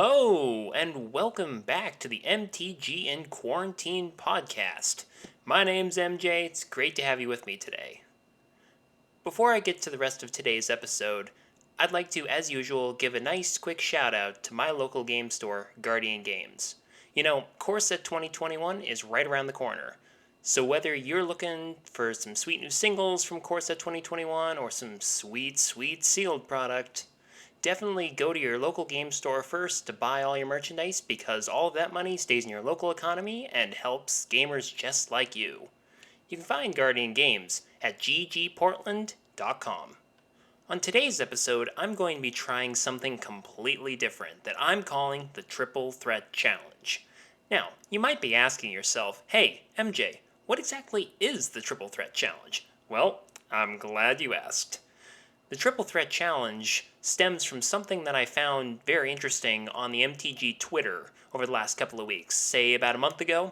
Hello, and welcome back to the MTG in Quarantine podcast. My name's MJ. It's great to have you with me today. Before I get to the rest of today's episode, I'd like to, as usual, give a nice quick shout out to my local game store, Guardian Games. You know, Core Set 2021 is right around the corner. So whether you're looking for some sweet new singles from Core Set 2021 or some sweet sealed product, definitely go to your local game store first to buy all your merchandise because all of that money stays in your local economy and helps gamers just like you. You can find Guardian Games at ggportland.com. On today's episode, I'm going to be trying something completely different that I'm calling the Triple Threat Challenge. Now, you might be asking yourself, hey, MJ, what exactly is the Triple Threat Challenge? Well, I'm glad you asked. The Triple Threat Challenge stems from something that I found very interesting on the MTG Twitter over the last couple of weeks, say about a month ago,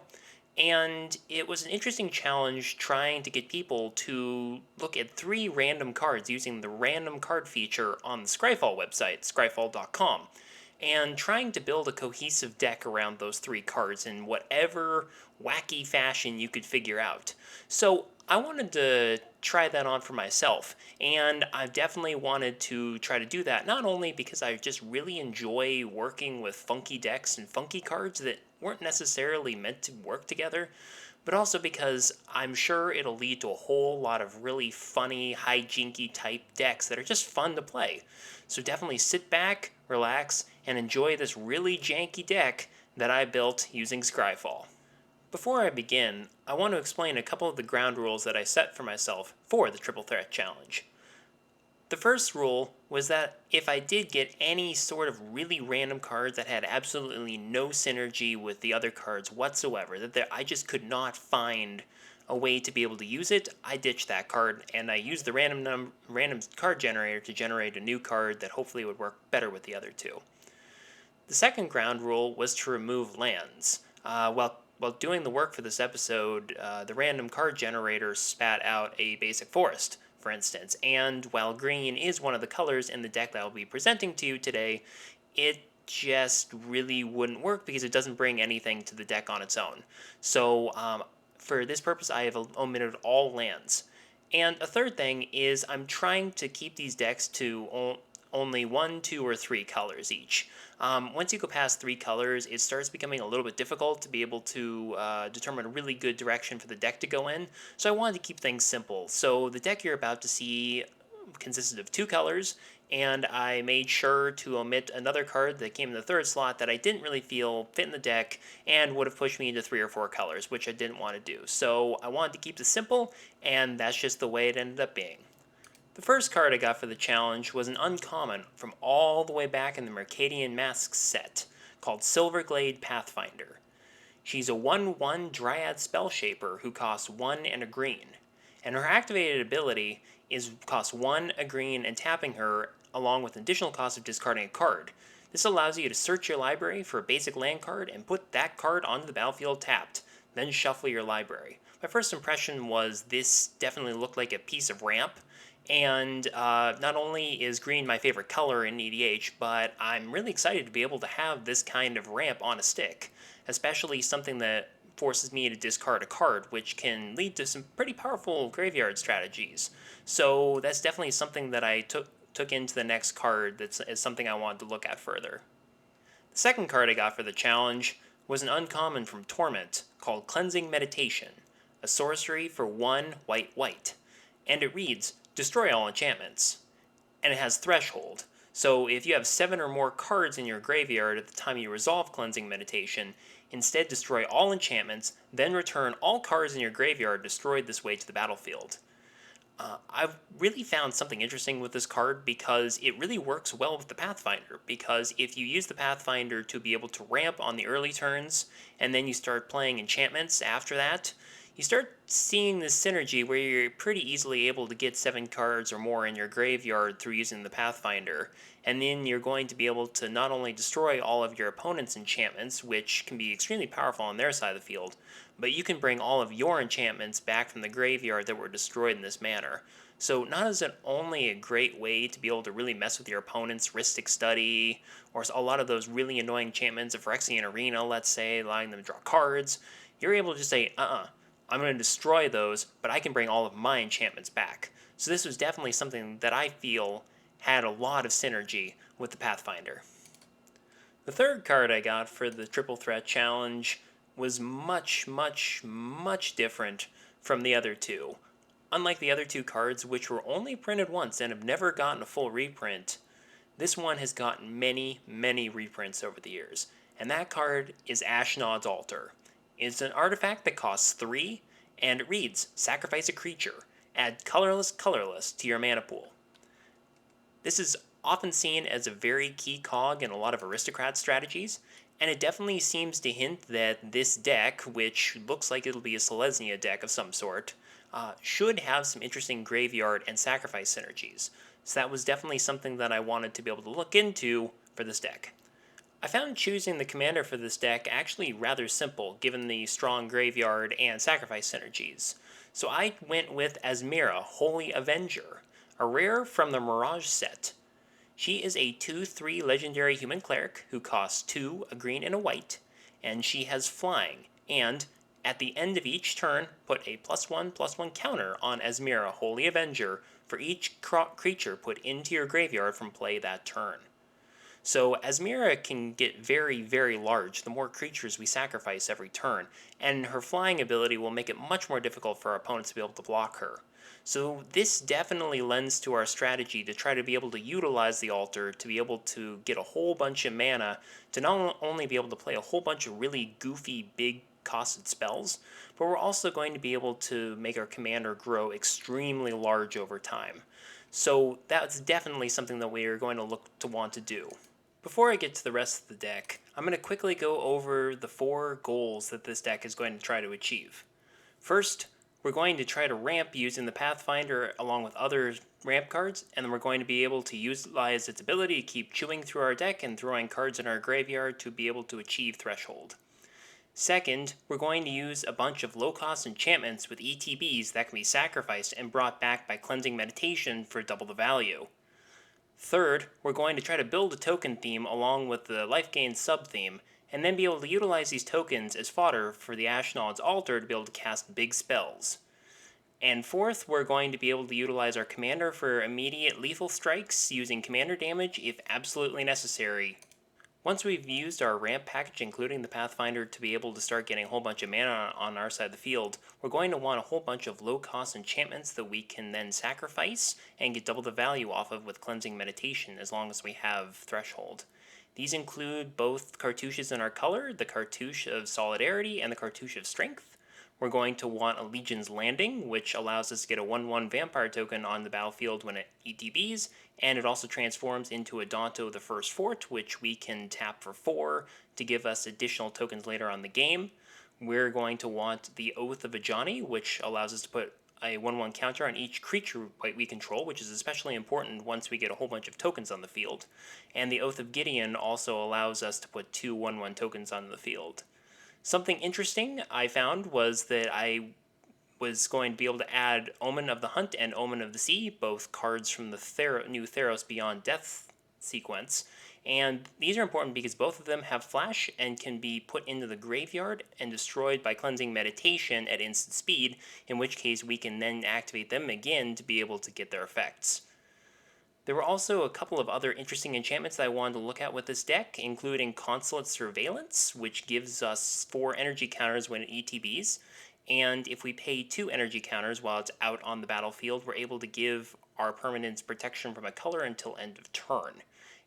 and it was an interesting challenge trying to get people to look at 3 random cards using the random card feature on the Scryfall website, scryfall.com, and trying to build a cohesive deck around those 3 cards in whatever wacky fashion you could figure out. So I wanted to try that on for myself, and I've definitely wanted to try to do that, not only because I just really enjoy working with funky decks and funky cards that weren't necessarily meant to work together, but also because I'm sure it'll lead to a whole lot of really funny, hijinky type decks that are just fun to play. So definitely sit back, relax, and enjoy this really janky deck that I built using Scryfall. Before I begin, I want to explain a couple of the ground rules that I set for myself for the Triple Threat Challenge. The first rule was that if I did get any sort of really random cards that had absolutely no synergy with the other cards whatsoever, that I just could not find a way to be able to use it, I ditched that card and I used the random card generator to generate a new card that hopefully would work better with the other 2. The second ground rule was to remove lands. While doing the work for this episode, the random card generator spat out a basic forest, for instance, and while green is one of the colors in the deck that I'll be presenting to you today, it just really wouldn't work because it doesn't bring anything to the deck on its own. So for this purpose, I have omitted all lands. And a third thing is I'm trying to keep these decks to only 1, 2, or 3 colors each. Once you go past 3 colors, it starts becoming a little bit difficult to be able to determine a really good direction for the deck to go in, so I wanted to keep things simple. So the deck you're about to see consisted of 2 colors, and I made sure to omit another card that came in the 3rd slot that I didn't really feel fit in the deck and would have pushed me into 3 or 4 colors, which I didn't want to do. So I wanted to keep this simple, and that's just the way it ended up being. The first card I got for the challenge was an uncommon from all the way back in the Mercadian Masks set, called Silverglade Pathfinder. She's a 1/1 Dryad Spellshaper who costs 1 and a green, and her activated ability costs 1, a green, and tapping her, along with an additional cost of discarding a card. This allows you to search your library for a basic land card and put that card onto the battlefield tapped, then shuffle your library. My first impression was this definitely looked like a piece of ramp, and not only is green my favorite color in EDH, but I'm really excited to be able to have this kind of ramp on a stick, especially something that forces me to discard a card, which can lead to some pretty powerful graveyard strategies. So that's definitely something that I took into the next card that's is something I wanted to look at further. The second card I got for the challenge was an uncommon from Torment called Cleansing Meditation, a sorcery for 1 white, and it reads, destroy all enchantments. And it has threshold, so if you have 7 or more cards in your graveyard at the time you resolve Cleansing Meditation, instead destroy all enchantments, then return all cards in your graveyard destroyed this way to the battlefield. I've really found something interesting with this card because it really works well with the Pathfinder, because if you use the Pathfinder to be able to ramp on the early turns, and then you start playing enchantments after that, you start seeing this synergy where you're pretty easily able to get 7 cards or more in your graveyard through using the Pathfinder, and then you're going to be able to not only destroy all of your opponent's enchantments, which can be extremely powerful on their side of the field, but you can bring all of your enchantments back from the graveyard that were destroyed in this manner. So not is it only a great way to be able to really mess with your opponent's Rhystic Study, or a lot of those really annoying enchantments of Phyrexian Arena, let's say, allowing them to draw cards. You're able to just say, I'm going to destroy those, but I can bring all of my enchantments back. So this was definitely something that I feel had a lot of synergy with the Pathfinder. The third card I got for the Triple Threat Challenge was much, much, much different from the other two. Unlike the other two cards, which were only printed once and have never gotten a full reprint, this one has gotten many, many reprints over the years. And that card is Ashnod's Altar. It's an artifact that costs 3, and it reads, sacrifice a creature. Add colorless, colorless to your mana pool. This is often seen as a very key cog in a lot of Aristocrats strategies, and it definitely seems to hint that this deck, which looks like it'll be a Selesnya deck of some sort, should have some interesting graveyard and sacrifice synergies. So that was definitely something that I wanted to be able to look into for this deck. I found choosing the commander for this deck actually rather simple, given the strong graveyard and sacrifice synergies. So I went with Asmira, Holy Avenger, a rare from the Mirage set. She is a 2/3 legendary human cleric who costs 2, a green and a white, and she has flying, and at the end of each turn, put a +1/+1 counter on Asmira, Holy Avenger, for each creature put into your graveyard from play that turn. So Asmira can get very, very large the more creatures we sacrifice every turn, and her flying ability will make it much more difficult for our opponents to be able to block her. So this definitely lends to our strategy to try to be able to utilize the altar to be able to get a whole bunch of mana to not only be able to play a whole bunch of really goofy, big costed spells, but we're also going to be able to make our commander grow extremely large over time. So that's definitely something that we are going to look to want to do. Before I get to the rest of the deck, I'm going to quickly go over the 4 goals that this deck is going to try to achieve. First, we're going to try to ramp using the Pathfinder along with other ramp cards, and then we're going to be able to utilize its ability to keep chewing through our deck and throwing cards in our graveyard to be able to achieve Threshold. Second, we're going to use a bunch of low-cost enchantments with ETBs that can be sacrificed and brought back by Cleansing Meditation for double the value. Third, we're going to try to build a token theme along with the life gain sub-theme, and then be able to utilize these tokens as fodder for the Ashnod's Altar to be able to cast big spells. And fourth, we're going to be able to utilize our commander for immediate lethal strikes using commander damage if absolutely necessary. Once we've used our ramp package, including the Pathfinder, to be able to start getting a whole bunch of mana on our side of the field, we're going to want a whole bunch of low-cost enchantments that we can then sacrifice and get double the value off of with Cleansing Meditation as long as we have Threshold. These include both cartouches in our color, the cartouche of Solidarity and the cartouche of Strength. We're going to want a Legion's Landing, which allows us to get a 1/1 vampire token on the battlefield when it ETBs, and it also transforms into a Danto the First Fort, which we can tap for 4 to give us additional tokens later on the game. We're going to want the Oath of Ajani, which allows us to put a 1/1 counter on each creature we control, which is especially important once we get a whole bunch of tokens on the field. And the Oath of Gideon also allows us to put 2 1/1 tokens on the field. Something interesting I found was that I was going to be able to add Omen of the Hunt and Omen of the Sea, both cards from the new Theros Beyond Death sequence. And these are important because both of them have flash and can be put into the graveyard and destroyed by Cleansing Meditation at instant speed, in which case we can then activate them again to be able to get their effects. There were also a couple of other interesting enchantments that I wanted to look at with this deck, including Consulate Surveillance, which gives us 4 energy counters when it ETBs, and if we pay 2 energy counters while it's out on the battlefield, we're able to give our permanents protection from a color until end of turn.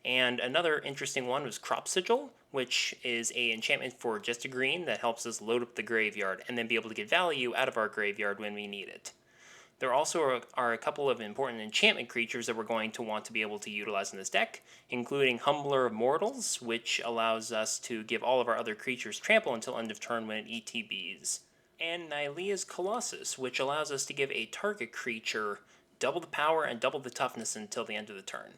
And another interesting one was Crop Sigil, which is an enchantment for just a green that helps us load up the graveyard and then be able to get value out of our graveyard when we need it. There also are a couple of important enchantment creatures that we're going to want to be able to utilize in this deck, including Humbler of Mortals, which allows us to give all of our other creatures trample until end of turn when it ETBs, and Nylea's Colossus, which allows us to give a target creature double the power and double the toughness until the end of the turn.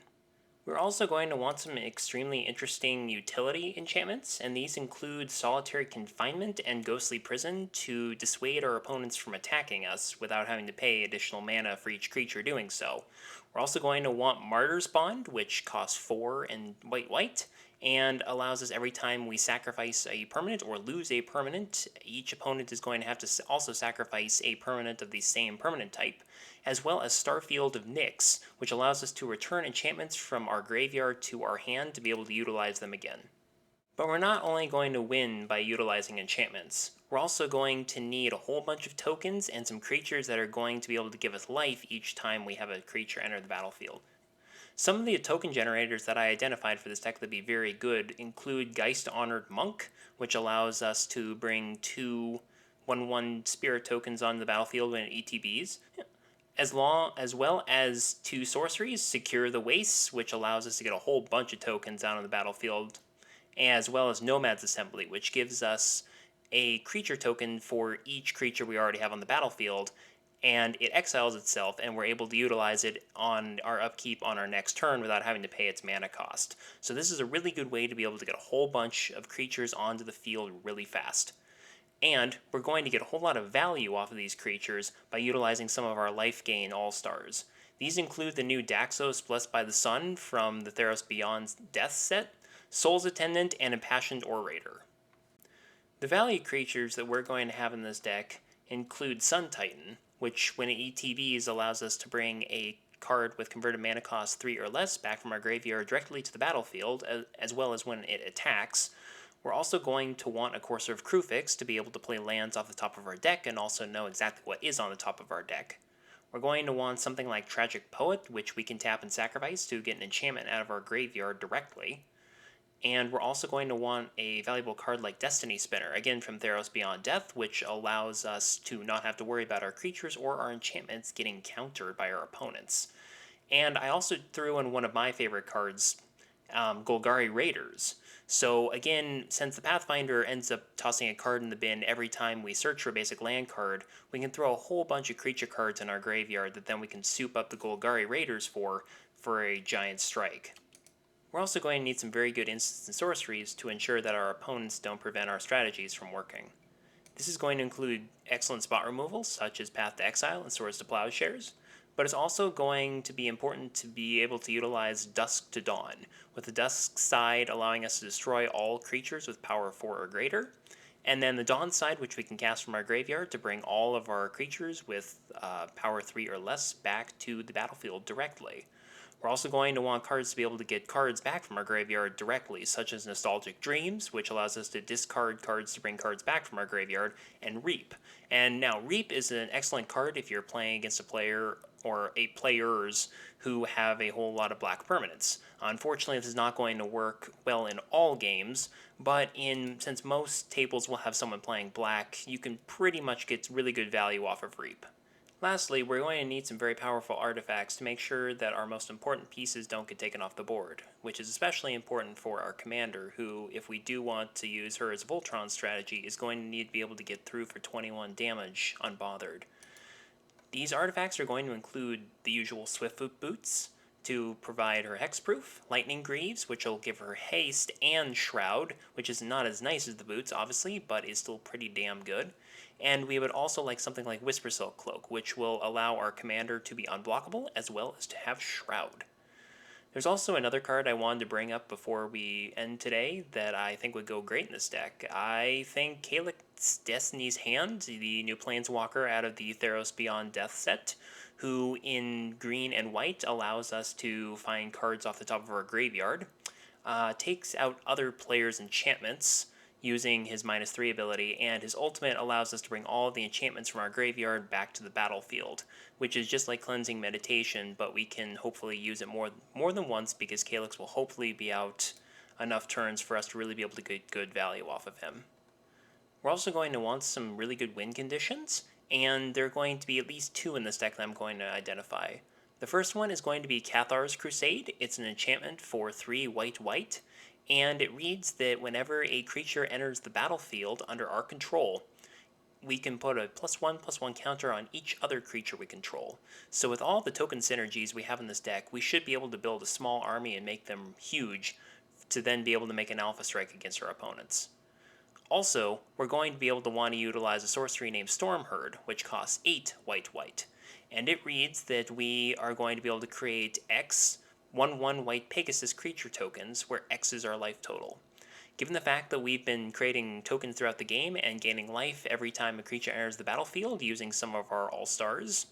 We're also going to want some extremely interesting utility enchantments, and these include Solitary Confinement and Ghostly Prison to dissuade our opponents from attacking us without having to pay additional mana for each creature doing so. We're also going to want Martyr's Bond, which costs 4 and white, and allows us every time we sacrifice a permanent or lose a permanent, each opponent is going to have to also sacrifice a permanent of the same permanent type, as well as Starfield of Nyx, which allows us to return enchantments from our graveyard to our hand to be able to utilize them again. But we're not only going to win by utilizing enchantments, we're also going to need a whole bunch of tokens and some creatures that are going to be able to give us life each time we have a creature enter the battlefield. Some of the token generators that I identified for this deck that would be very good include Geist Honored Monk, which allows us to bring 2 1/1 spirit tokens on the battlefield when it ETBs, as well as 2 sorceries, Secure the Wastes, which allows us to get a whole bunch of tokens out on the battlefield, as well as Nomad's Assembly, which gives us a creature token for each creature we already have on the battlefield, and it exiles itself, and we're able to utilize it on our upkeep on our next turn without having to pay its mana cost. So this is a really good way to be able to get a whole bunch of creatures onto the field really fast. And we're going to get a whole lot of value off of these creatures by utilizing some of our life gain all-stars. These include the new Daxos Blessed by the Sun from the Theros Beyond Death set, Soul's Attendant, and Impassioned Orator. The value creatures that we're going to have in this deck include Sun Titan, which when it ETBs allows us to bring a card with converted mana cost 3 or less back from our graveyard directly to the battlefield, as well as when it attacks. We're also going to want a Courser of Kruphix to be able to play lands off the top of our deck and also know exactly what is on the top of our deck. We're going to want something like Tragic Poet, which we can tap and sacrifice to get an enchantment out of our graveyard directly. And we're also going to want a valuable card like Destiny Spinner, again from Theros Beyond Death, which allows us to not have to worry about our creatures or our enchantments getting countered by our opponents. And I also threw in one of my favorite cards, Golgari Raiders. So again, since the Pathfinder ends up tossing a card in the bin every time we search for a basic land card, we can throw a whole bunch of creature cards in our graveyard that then we can soup up the Golgari Raiders for a giant strike. We're also going to need some very good instants and sorceries to ensure that our opponents don't prevent our strategies from working. This is going to include excellent spot removals, such as Path to Exile and Swords to Plowshares, but it's also going to be important to be able to utilize Dusk to Dawn, with the Dusk side allowing us to destroy all creatures with power 4 or greater, and then the Dawn side, which we can cast from our graveyard to bring all of our creatures with power 3 or less back to the battlefield directly. We're also going to want cards to be able to get cards back from our graveyard directly, such as Nostalgic Dreams, which allows us to discard cards to bring cards back from our graveyard, and Reap. And now, Reap is an excellent card if you're playing against a player or players who have a whole lot of black permanents. Unfortunately, this is not going to work well in all games, but since most tables will have someone playing black, you can pretty much get really good value off of Reap. Lastly, we're going to need some very powerful artifacts to make sure that our most important pieces don't get taken off the board, which is especially important for our commander, who, if we do want to use her as a Voltron strategy, is going to need to be able to get through for 21 damage unbothered. These artifacts are going to include the usual Swiftfoot Boots to provide her Hexproof, Lightning Greaves, which will give her Haste and Shroud, which is not as nice as the boots, obviously, but is still pretty damn good. And we would also like something like Whisper Silk Cloak, which will allow our commander to be unblockable, as well as to have Shroud. There's also another card I wanted to bring up before we end today that I think would go great in this deck. I think Calyx's Destiny's Hand, the new Planeswalker out of the Theros Beyond Death set, who in green and white allows us to find cards off the top of our graveyard, takes out other players' enchantments using his -3 ability, and his ultimate allows us to bring all of the enchantments from our graveyard back to the battlefield, which is just like Cleansing Meditation, but we can hopefully use it more than once because Calyx will hopefully be out enough turns for us to really be able to get good value off of him. We're also going to want some really good win conditions, and there are going to be at least 2 in this deck that I'm going to identify. The first one is going to be Cathar's Crusade. It's an enchantment for 3 white, and it reads that whenever a creature enters the battlefield under our control, we can put a +1/+1 counter on each other creature we control. So with all the token synergies we have in this deck, we should be able to build a small army and make them huge to then be able to make an alpha strike against our opponents. Also, we're going to be able to want to utilize a sorcery named Stormherd, which costs 8 white, and it reads that we are going to be able to create X 1/1 white Pegasus creature tokens, where X is our life total. Given the fact that we've been creating tokens throughout the game and gaining life every time a creature enters the battlefield using some of our all-stars,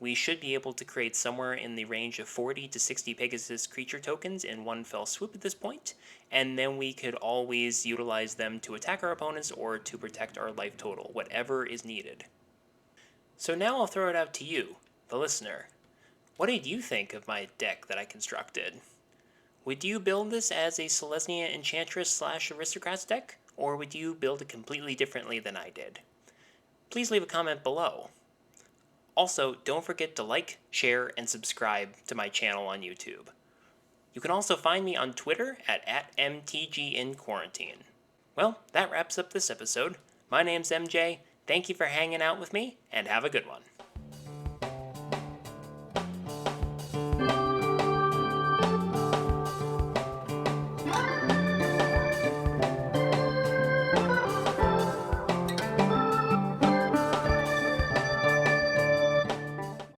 we should be able to create somewhere in the range of 40 to 60 Pegasus creature tokens in one fell swoop at this point, and then we could always utilize them to attack our opponents or to protect our life total, whatever is needed. So now I'll throw it out to you, the listener. What did you think of my deck that I constructed? Would you build this as a Selesnya Enchantress / Aristocrats deck, or would you build it completely differently than I did? Please leave a comment below. Also, don't forget to like, share, and subscribe to my channel on YouTube. You can also find me on Twitter at @MTGinQuarantine. Well, that wraps up this episode. My name's MJ, thank you for hanging out with me, and have a good one.